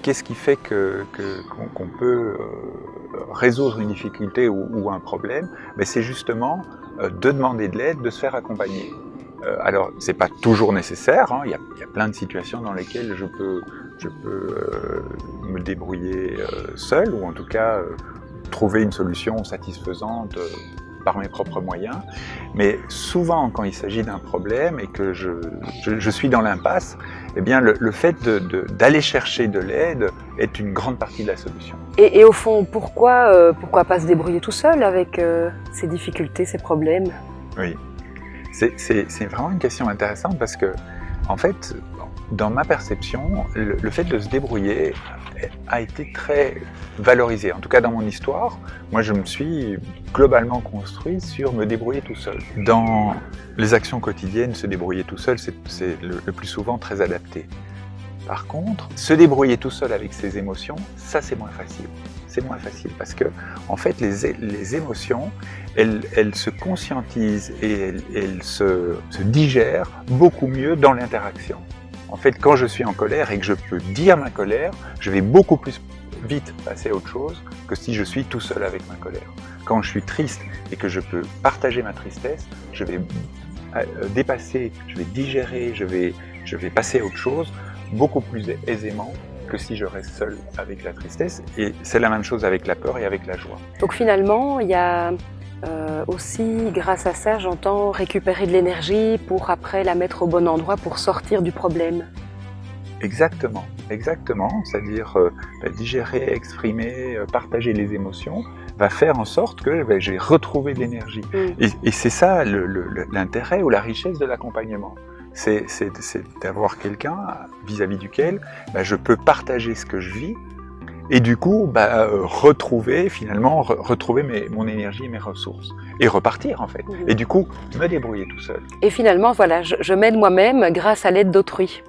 qu'est-ce qui fait qu'on peut résoudre une difficulté ou un problème? C'est justement de demander de l'aide, de se faire accompagner. Alors, c'est pas toujours nécessaire, hein. Il y a plein de situations dans lesquelles je peux me débrouiller seul, ou en tout cas trouver une solution satisfaisante par mes propres moyens. Mais souvent, quand il s'agit d'un problème et que je suis dans l'impasse, eh bien, le fait d'aller chercher de l'aide est une grande partie de la solution. Et au fond, pourquoi pas se débrouiller tout seul avec ces difficultés, ces problèmes? Oui, c'est vraiment une question intéressante parce que, en fait, dans ma perception, le fait de se débrouiller a été très valorisé. En tout cas, dans mon histoire, moi, je me suis globalement construit sur me débrouiller tout seul. Dans les actions quotidiennes, se débrouiller tout seul, c'est le plus souvent très adapté. Par contre, se débrouiller tout seul avec ses émotions, ça, c'est moins facile. C'est moins facile parce que, en fait, les émotions, elles se conscientisent et elles se digèrent beaucoup mieux dans l'interaction. En fait, quand je suis en colère et que je peux dire ma colère, je vais beaucoup plus vite passer à autre chose que si je suis tout seul avec ma colère. Quand je suis triste et que je peux partager ma tristesse, je vais dépasser, je vais digérer, je vais passer à autre chose beaucoup plus aisément que si je reste seul avec la tristesse. Et c'est la même chose avec la peur et avec la joie. Donc finalement, il y a aussi, grâce à ça, j'entends récupérer de l'énergie pour après la mettre au bon endroit pour sortir du problème. Exactement, exactement. C'est-à-dire digérer, exprimer, partager les émotions va faire en sorte que je vais retrouver de l'énergie. Et c'est ça l'intérêt ou la richesse de l'accompagnement. C'est d'avoir quelqu'un vis-à-vis duquel je peux partager ce que je vis et du coup retrouver mon énergie et mes ressources et repartir en fait. Et du coup me débrouiller tout seul. Et finalement, voilà, je m'aide moi-même grâce à l'aide d'autrui.